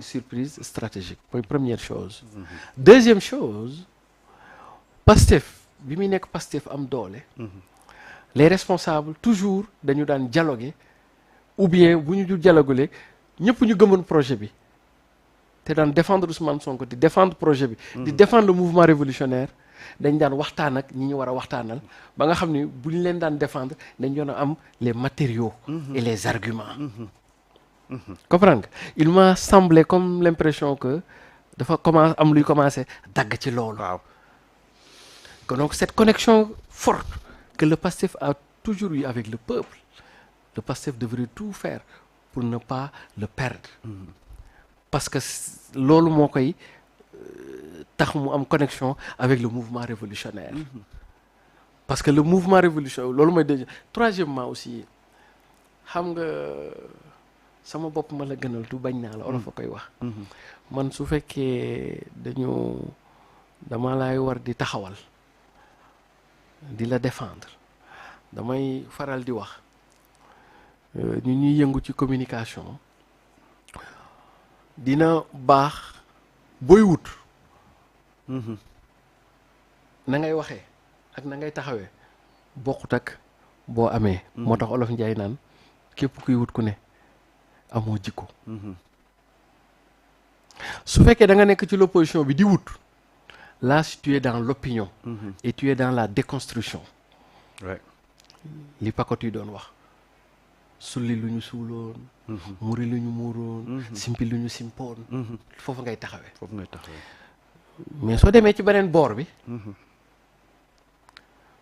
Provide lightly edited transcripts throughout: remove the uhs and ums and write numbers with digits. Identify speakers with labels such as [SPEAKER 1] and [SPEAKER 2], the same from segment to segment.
[SPEAKER 1] surprise stratégique mooy première chose. Deuxième chose, Pastef bi muy nekk Pastef am doole. Les responsables toujours dañu daan dialoguer ou bien bu ñu dul dialoguer ñëpp ñu gëmoon projet bi te daan défendre Ousmane Sonko di défendre projet bi. di défendre le mouvement révolutionnaire dañ daan waxtaan ak ñi ñu war a waxtaanal ba nga xam ni bu ñu leen daan défendre dañ doon am les matériaux. et les arguments. comprendre nga il m'a semblé comme l'impression que dafa commencé am luy commencé dagg ci loolu.
[SPEAKER 2] waaw
[SPEAKER 1] donc cette connexion forte que le PASTEF a toujours eu avec le peuple, le PASTEF devrait tout faire pour ne pas le perdre. Parce que loolu moo koy tax mu am connexion avec le mouvement révolutionnaire. Parce que le mouvement révolutionnaire loolu mooy déjà. Troisièmement aussi xam nga sama bopp ma la gënal tu bañ naa la olof a koy wax. man su fekkee dama lay war di taxawal di la défendre damay faral di wax ñu ñuy yëngu ci communication dina baax booy wut na ngay waxee ak na ngay taxawee bokkut ak boo amee. moo tax olof Njaay naan képp kuy wut ku ne amoo jikko. su fekkee da nga nekk ci l'opposition bi di wut là tu es dans l'opinion. et tu es dans la déconstruction. li pakot yi doon wax sulli lu ñu suuloon. muri lu ñu muuroon. simpi lu ñu simpoon. foofu ngay taxawee. mais soo demee ci beneen boor bi.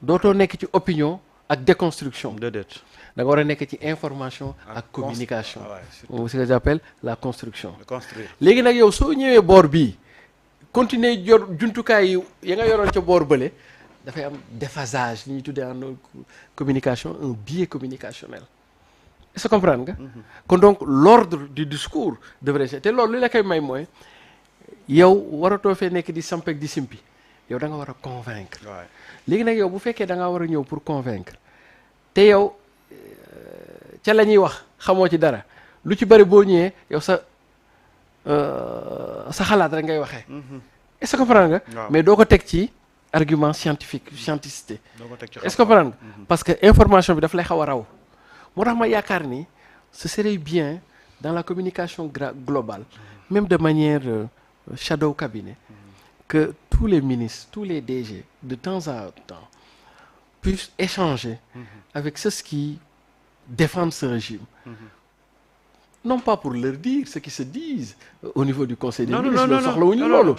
[SPEAKER 1] dootoo nekk ci opinion ak déconstruction.
[SPEAKER 2] déedéet.
[SPEAKER 1] da nga war a nekk ci information ak communication. c'est ce que j'appelle la construction. léegi nag yow soo ñëwee boor bii continuer yor jumtukaay yi ya nga yoroon ca boor bële dafay am déphasage li ñuy tuddee en communication un biais communicationnel. est-ce que comprendre nga. kon donc l'ordre du discours devrait te loolu li la koy may mooy yow waratoo fee nekk di samp ak di simpi yow da nga war a convaincre. léegi nag yow bu fekkee da nga war a ñëw pour convaincre te yow ca la ñuy wax xamoo ci dara lu ci bari boo ñëwee yow sa xalaat rek ngay waxee. est-ce que comprendre nga. mais doo ko teg ci argument scientificité. est-ce que comprendre nga. parce que information bi daf lay xaw a raw. moo tax ma yaakaar ni ce serait bien dans la communication globale même de manière shadow cabinet que tous les ministres tous les DG de temps en temps puissent échanger avec ceux qui défendent ce régime. Non pas pour leur dire ce qui se disent au niveau du conseil des ministres loolu soxlawuñu loolu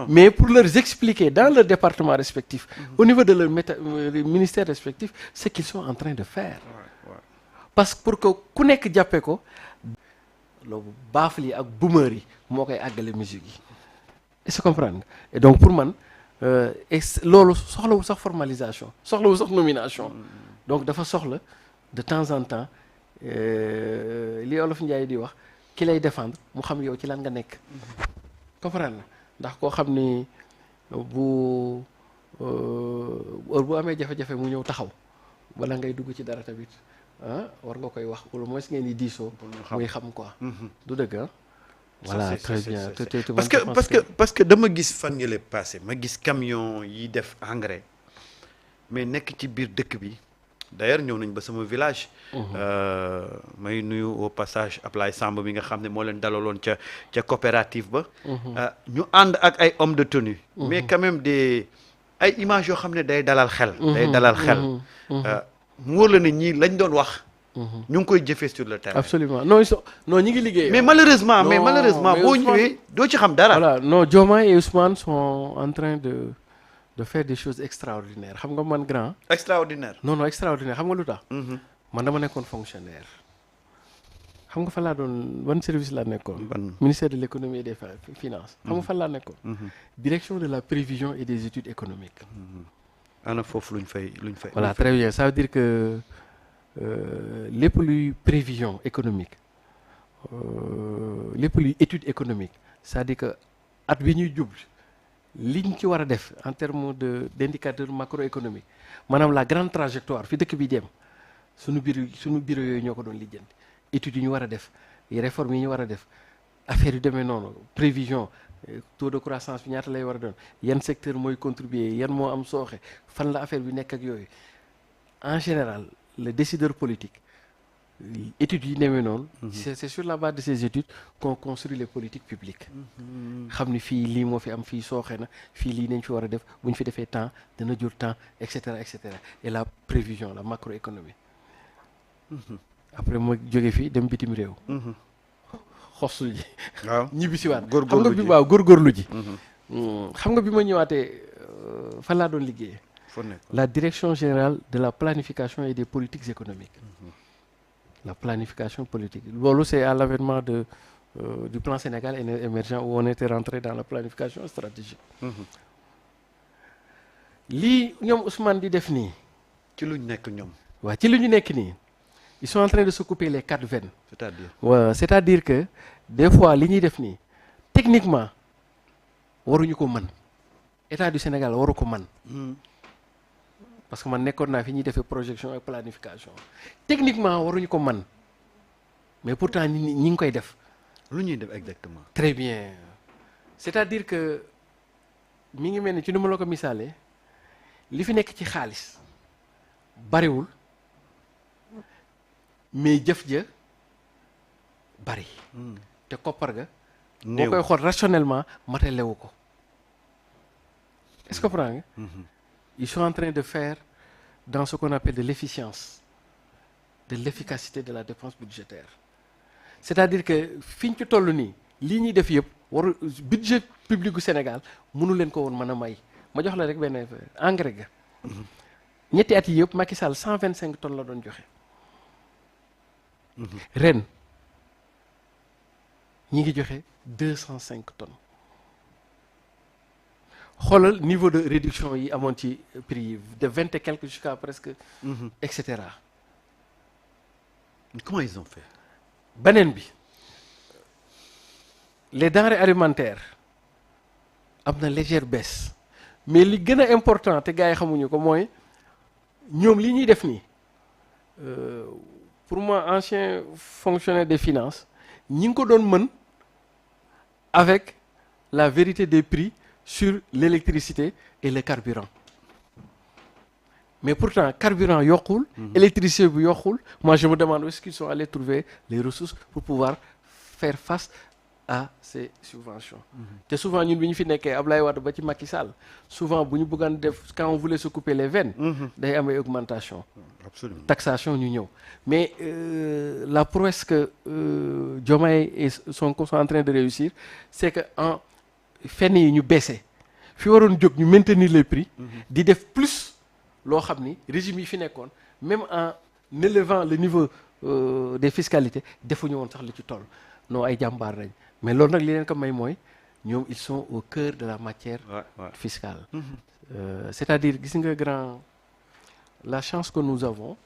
[SPEAKER 1] mais pour leur expliquer dans leur département respectif au niveau de leur ministère respectif ce qu'ils sont en train de faire. parce que pour que ku nekk jàppee ko loolu baafal yi ak boomer yi moo koy àggale musique yi est-ce que comprendre nga et donc pour man loolu soxlawul sax formalisation soxlawul sax nomination donc dafa soxla de temps en temps li Olof Njaay di wax ki lay défendre mu xam yow ci lan nga nekk comprendre na ndax koo xam ni bu heure bu amee jafe-jafe mu ñëw taxaw wala ngay dugg ci dara tamit war nga koy wax wala mooy ngeen di diisoo muy xam quoi du dëgg ah voilà très bien
[SPEAKER 2] parce que dama gis fan yële passé ma gis camion yi def engrais mais nekk ci biir dëkk bi d'ailleurs ñëw nañ ba sama village may nuyu au passage Ablaye Samb mi nga xam ne moo leen dalaloon ca coopérative ba ñu ànd ak ay hommes de tenue mais quand même ay images yoo xam ne day dalal xel mu wóor la ne ñii lañ doon wax ñu ngi koy jëfee sur le terrain.
[SPEAKER 1] absolument non ñi ngi liggéey.
[SPEAKER 2] mais malheureusement boo ñëwee doo ci xam dara.
[SPEAKER 1] voilà non Diomaye et Ousmane sont en train de faire des choses extraordinaires xam nga man grand.
[SPEAKER 2] extraordinaire.
[SPEAKER 1] non extraordinaire xam nga lu tax. man dama nekkoon fonctionnaire. xam nga fan laa doon ban service laa nekkoon. ministère de l'économie et des finances. xam nga fan laa nekkoon. direction de la prévision et des études économiques.
[SPEAKER 2] ana foofu luñ fay.
[SPEAKER 1] voilà très bien ça veut dire que lépp luy prévision économique lépp luy étude économique c'est-à-dire que at bi ñuy jublu liñ ci war a def en termes d'indicateurs macroéconomiques maanaam la grande trajectoire fi dëkk bi dem suñu bureau yooyu ñoo ko doon lijjanti études yi ñu war a def réformes yi ñu war a def affaire yu demee noonu prévision taux de croissance bi ñaata lay war a doon yan secteur mooy contribuer yan moo am sooxe fan la affaire bi nekk ak yooyu en général le décideur politique études yi demee noonu. C'est sur la base de ces études qu'on construit les politiques publiques. xam ni fii lii moo fi am fii sooxe na fii lii nañ fi war a def bu ñu fi defee temps dana jur temps et cetera et cetera et la prévision la macroéconomie. après ma jóge fii dem bitim réew. xoslu ji.
[SPEAKER 2] waaw
[SPEAKER 1] ñibbi si waat
[SPEAKER 2] góorgóorlu
[SPEAKER 1] xam nga bi waaw góorgóorlu ji. xam nga bi ma ñëwaatee fan laa doon liggéeyee. la direction générale de la planification et des politiques économiques. La planification politique loolu c'est à l'avènement du plan Sénégal émergent où on était rentré dans la planification stratégique. lii ñoom Ousmane di def nii.
[SPEAKER 2] ci lu ñu nekk ñoom.
[SPEAKER 1] waaw ci lu ñu nekk nii ils sont en train de se couper les quatre veines.
[SPEAKER 2] c'est-à-dire.
[SPEAKER 1] waaw c'est-à-dire que des fois li ñuy def nii techniquement waruñu ko mën état du Sénégal waru ko mën. parce que man nekkoon naa fi ñuy defee projection ak planification techniquement waruñu ko man mais pourtant ñi ngi koy def.
[SPEAKER 2] lu ñuy def exactement.
[SPEAKER 1] très bien c'est-à-dire que mi ngi mel ni ci nu ma la ko misaalee li fi nekk ci xaalis bariwul mais jëf ja bari. te koppar ga. boo koy xool rationnellement matalewu ko est-ce que comprends nga. Ils sont en train de faire dans ce qu'on appelle de l'efficience, de l'efficacité de la dépense budgétaire. C'est-à-dire que fi ñu ci toll nii lii ñuy def yëpp waru budget public gu Sénégal mënu leen ko woon mën a may ma jox la rek benn engrais ga. ñetti at yi yëpp Macky Sall 125 tonnes la doon joxe. ren ñi ngi joxe 205 tonnes. xoolal niveau de réduction yi amoon ci prix yi de 20 et quelques jusqu'à presque. et cetera.
[SPEAKER 2] Comment ils ont fait.
[SPEAKER 1] beneen bi les denrées alimentaires am na légère baisse mais li gën a important te gars yi xamuñu ko mooy ñoom li ñuy def nii pour moi ancien fonctionnaire des finances ñi ngi ko doon mën avec la vérité des prix. Sur l'électricité et le carburant mais pourtant carburant yokkul. électricité bi yokkul moi je me demande où est-ce qu'ils sont allés trouver les ressources pour pouvoir faire face à ces subventions. te souvent ñun bi ñu fi nekkee Ablaye Wade ba ci Macky Sall souvent bu ñu bëggoon def quand on voulait se couper les veines. day am ay augmentation.
[SPEAKER 2] Absolument.
[SPEAKER 1] Taxation ñu ñëw mais la prouesse que Diomaye et Sonko sont en train de réussir c'est que en fenn yi ñu baissé fi waroon jóg ñu maintenir les prix. di def plus loo xam ni régime yi fi nekkoon même en élevant le niveau des fiscalités defuñu woon sax li ci toll non ay jàmbaar lañ mais loolu nag li leen ko may mooy ñoom ils sont au cœur de la matière fiscale. C'est-à-dire gis nga grand la chance que nous avons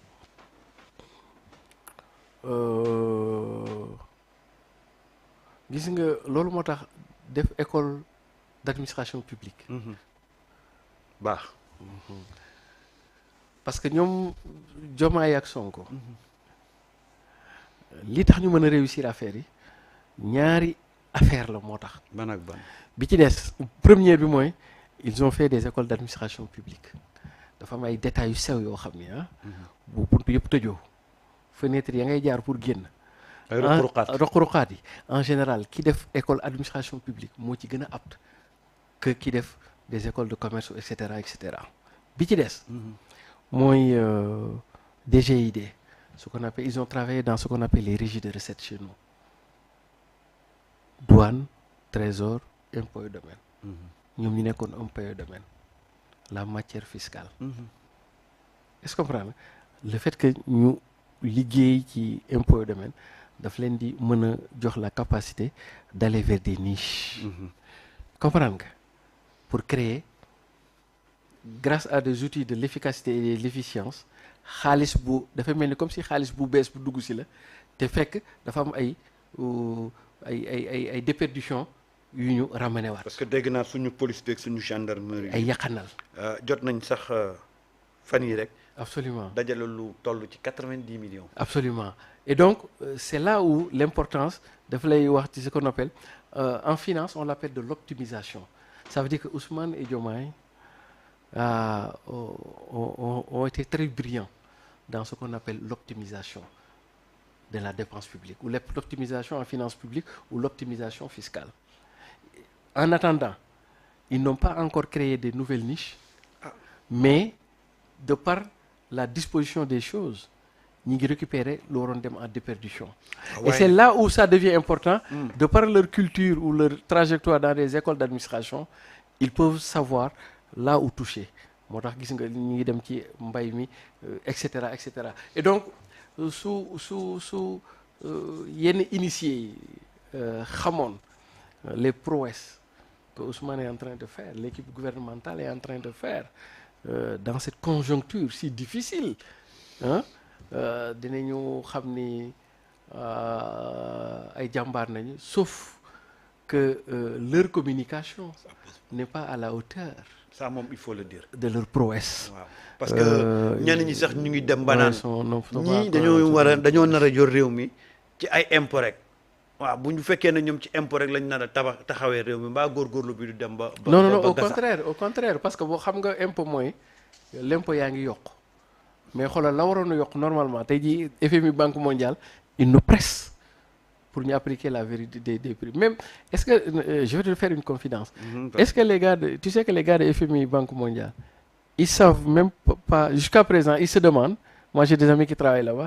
[SPEAKER 1] gis nga loolu moo tax def école d'administration publique.
[SPEAKER 2] baax.
[SPEAKER 1] parce que ñoom Diomaye ak Sonko. li tax ñu mën a réussir affaire yi ñaari affaire la moo tax.
[SPEAKER 2] ban ak ban.
[SPEAKER 1] bi ci des première bi mooy ils ont fait des écoles d'administration publique dafa am ay détails yu sew yoo xam ni bu buntu yëpp tëjoo fenêtre ya ngay jaar pour génn.
[SPEAKER 2] ay
[SPEAKER 1] roq-roqaat yi en général ki def école administration publique moo ci gën a apte que ki def des écoles de commerce et cetera et cetera bi ci des. mooy DGID ce qu'on appelle ils ont travaillé dans ce qu'on appelle les régies de recettes chez nous douane trésor impôt et domaine. ñoom ñu nekkoon impôt et domaine la matière fiscale. est-ce que comprendre le fait que ñu liggéey ci impôt et domaine daf leen di mën a jox la capacité d'aller vers des niches. comprendre nga pour créer grâce à des outils de l'efficacité et de l'efficience xaalis bu dafa mel ni comme si xaalis bu bees bu dugg si la te fekk dafa am ay déperdition yu ñu ramené waat.
[SPEAKER 2] parce que dégg naa suñu police beeg suñu gendarmerie.
[SPEAKER 1] ay yàqanal.
[SPEAKER 2] jot nañ sax fan yi rek
[SPEAKER 1] Absolument.
[SPEAKER 2] dajale lu toll ci 90 millions.
[SPEAKER 1] Absolument. Et donc, c'est là où l'importance de ce qu'on appelle, en finance, on l'appelle de l'optimisation. Ça veut dire que Ousmane et Diomaye ont été très brillants dans ce qu'on appelle l'optimisation de la dépense publique, ou l'optimisation en finance publique, ou l'optimisation fiscale. En attendant, ils n'ont pas encore créé de nouvelles niches, mais de par la disposition des choses, nous récupérer l'orondem en déperdition. Et c'est là où ça devient important, de par leur culture ou leur trajectoire dans les écoles d'administration, ils peuvent savoir là où toucher. Etc. Et donc, sous yenn initiés les prouesses que Ousmane est en train de faire, l'équipe gouvernementale est en train de faire dans cette conjoncture si difficile, hein, dinañu xam ni ay jàmbaar nañu, sauf que leur communication n'est pas à la hauteur.
[SPEAKER 2] Ça moom il faut le dire.
[SPEAKER 1] De leur prouesse.
[SPEAKER 2] waaw parce que ñenn ñi sax ñu ngi dem ba naan ñii dañoo nar a yor réew mi ci ay impôt rek. waaw bu ñu fekkee ne ñoom ci impôt rek lañ nar a taxawee réew mi mbaa góorgóorlu bi du dem ba.
[SPEAKER 1] non au contraire parce que boo xam nga impôt mooy l'impôt yaa ngi yokk mais xoolal la waroon a yokk normalement tey jii FMI Banque mondiale il nous presse pour ñu appliquer la vérité des prix. Même, est-ce que, je vais te faire une confidence, est-ce que les gars, tu sais que les gars de FMI Banque mondiale, ils savent même pas, jusqu'à présent, ils se demandent, moi j'ai des amis qui travaillent là-bas,